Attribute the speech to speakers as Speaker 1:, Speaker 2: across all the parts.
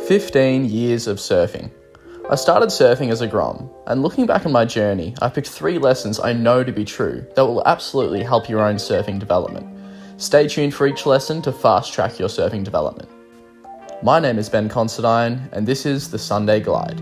Speaker 1: 15 years of surfing. I started surfing as a Grom, and looking back on my journey, I picked 3 lessons I know to be true that will absolutely help your own surfing development. Stay tuned for each lesson to fast track your surfing development. My name is Ben Considine, and this is the Sunday Glide.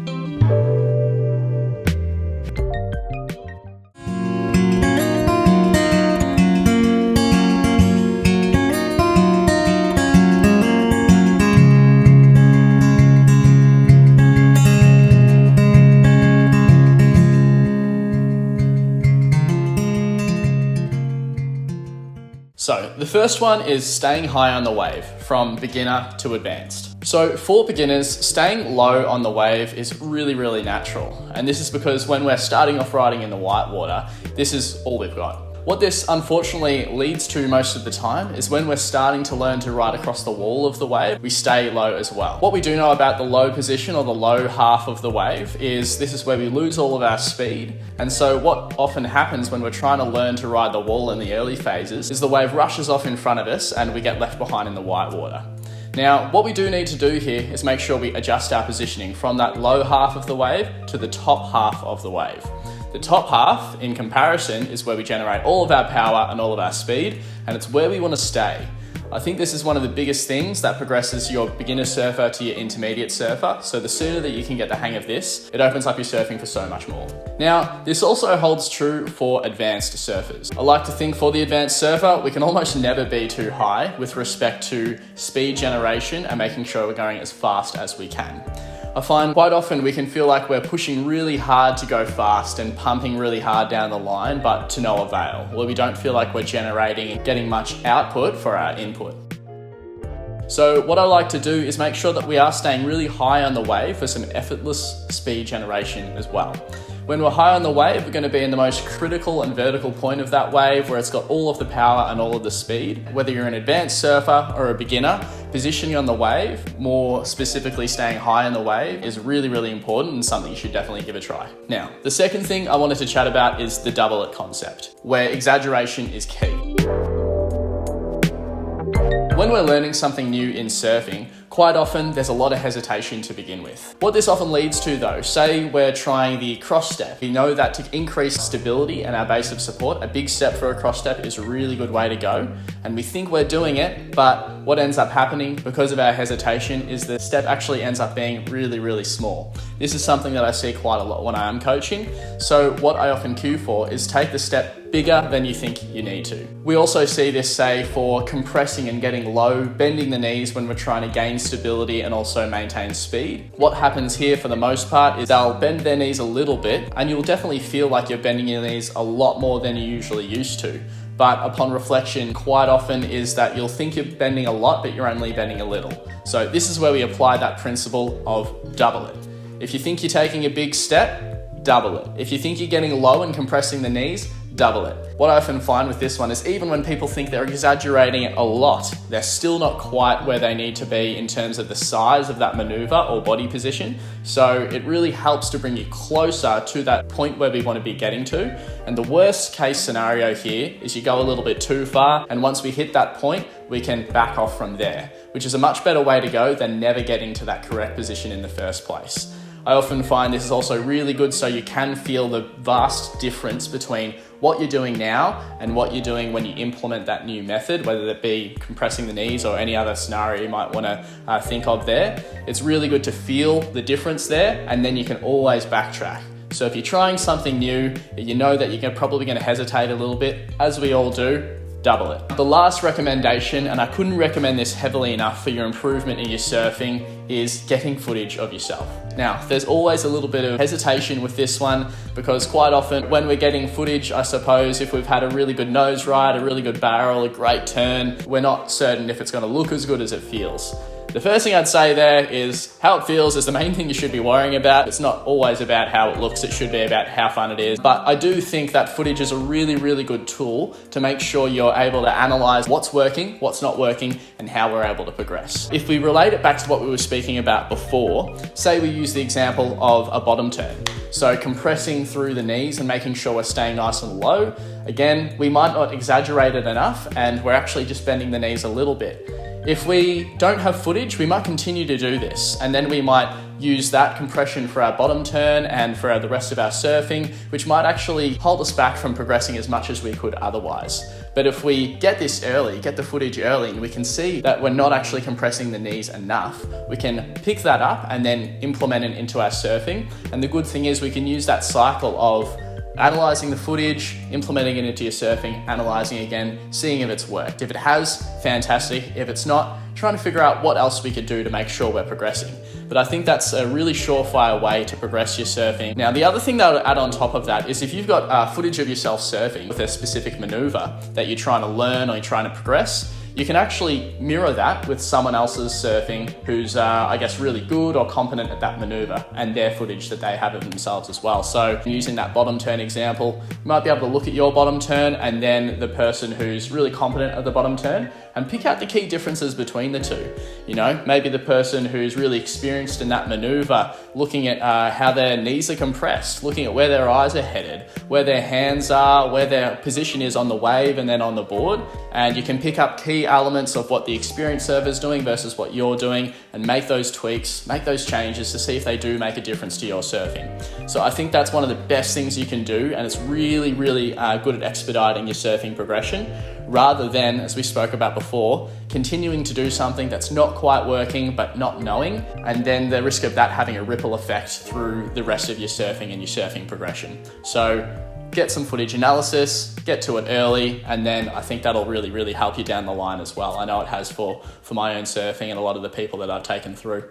Speaker 1: So the first one is staying high on the wave, from beginner to advanced. So for beginners, staying low on the wave is really natural. And this is because when we're starting off riding in the whitewater, this is all we've got. What this unfortunately leads to most of the time is when we're starting to learn to ride across the wall of the wave, we stay low as well. What we do know about the low position or the low half of the wave is this is where we lose all of our speed. And so what often happens when we're trying to learn to ride the wall in the early phases is the wave rushes off in front of us and we get left behind in the whitewater. Now, what we do need to do here is make sure we adjust our positioning from that low half of the wave to the top half of the wave. The top half, in comparison, is where we generate all of our power and all of our speed, and it's where we want to stay. I think this is one of the biggest things that progresses your beginner surfer to your intermediate surfer, so the sooner that you can get the hang of this, it opens up your surfing for so much more. Now, this also holds true for advanced surfers. I like to think for the advanced surfer, we can almost never be too high with respect to speed generation and making sure we're going as fast as we can. I find quite often we can feel like we're pushing really hard to go fast and pumping really hard down the line, but to no avail, where we don't feel like we're generating and getting much output for our input. So what I like to do is make sure that we are staying really high on the wave for some effortless speed generation as well. When we're high on the wave, we're going to be in the most critical and vertical point of that wave where it's got all of the power and all of the speed. Whether you're an advanced surfer or a beginner, positioning on the wave, more specifically staying high on the wave, is really important and something you should definitely give a try. Now, the second thing I wanted to chat about is the double it concept, where exaggeration is key. When we're learning something new in surfing, quite often there's a lot of hesitation to begin with. What this often leads to though, say we're trying the cross step. We know that to increase stability and our base of support, a big step for a cross step is a really good way to go. And we think we're doing it, but what ends up happening because of our hesitation is the step actually ends up being really small. This is something that I see quite a lot when I am coaching. So what I often cue for is take the step bigger than you think you need to. We also see this, say, for compressing and getting low, bending the knees when we're trying to gain stability and also maintain speed. What happens here for the most part is they'll bend their knees a little bit and you'll definitely feel like you're bending your knees a lot more than you usually used to. But upon reflection, quite often is that you'll think you're bending a lot, but you're only bending a little. So this is where we apply that principle of double it. If you think you're taking a big step, double it. If you think you're getting low and compressing the knees, double it. What I often find with this one is even when people think they're exaggerating it a lot, they're still not quite where they need to be in terms of the size of that maneuver or body position. So it really helps to bring you closer to that point where we want to be getting to. And the worst case scenario here is you go a little bit too far, and once we hit that point, we can back off from there, which is a much better way to go than never getting to that correct position in the first place. I often find this is also really good so you can feel the vast difference between what you're doing now and what you're doing when you implement that new method, whether that be compressing the knees or any other scenario you might want to think of there. It's really good to feel the difference there, and then you can always backtrack. So if you're trying something new, you know that you're probably going to hesitate a little bit, as we all do, double it. The last recommendation, and I couldn't recommend this heavily enough for your improvement in your surfing, is getting footage of yourself. Now, there's always a little bit of hesitation with this one because quite often when we're getting footage, I suppose if we've had a really good nose ride, a really good barrel, a great turn, we're not certain if it's going to look as good as it feels. The first thing I'd say there is how it feels is the main thing you should be worrying about. It's not always about how it looks, it should be about how fun it is. But I do think that footage is a really good tool to make sure you're able to analyze what's working, what's not working, and how we're able to progress. If we relate it back to what we were speaking about before, say we use the example of a bottom turn. So compressing through the knees and making sure we're staying nice and low. Again, we might not exaggerate it enough and we're actually just bending the knees a little bit. If we don't have footage, we might continue to do this, and then we might use that compression for our bottom turn and for the rest of our surfing, which might actually hold us back from progressing as much as we could otherwise. But if we get this early, get the footage early, and we can see that we're not actually compressing the knees enough, we can pick that up and then implement it into our surfing. And the good thing is we can use that cycle of analysing the footage, implementing it into your surfing, analysing again, seeing if it's worked. If it has, fantastic. If it's not, trying to figure out what else we could do to make sure we're progressing. But I think that's a really surefire way to progress your surfing. Now, the other thing that I'll add on top of that is if you've got footage of yourself surfing with a specific maneuver that you're trying to learn or you're trying to progress, you can actually mirror that with someone else's surfing who's, I guess, really good or competent at that maneuver and their footage that they have of themselves as well. So using that bottom turn example, you might be able to look at your bottom turn and then the person who's really competent at the bottom turn and pick out the key differences between the two. You know, maybe the person who's really experienced in that maneuver, looking at how their knees are compressed, looking at where their eyes are headed, where their hands are, where their position is on the wave and then on the board. And you can pick up key elements of what the experienced surfer is doing versus what you're doing and make those tweaks, make those changes to see if they do make a difference to your surfing. So I think that's one of the best things you can do, and it's really, really good at expediting your surfing progression, rather than, as we spoke about before, continuing to do something that's not quite working but not knowing, and then the risk of that having a ripple effect through the rest of your surfing and your surfing progression. So get some footage analysis, get to it early, and then I think that'll really, really help you down the line as well. I know it has for my own surfing and a lot of the people that I've taken through.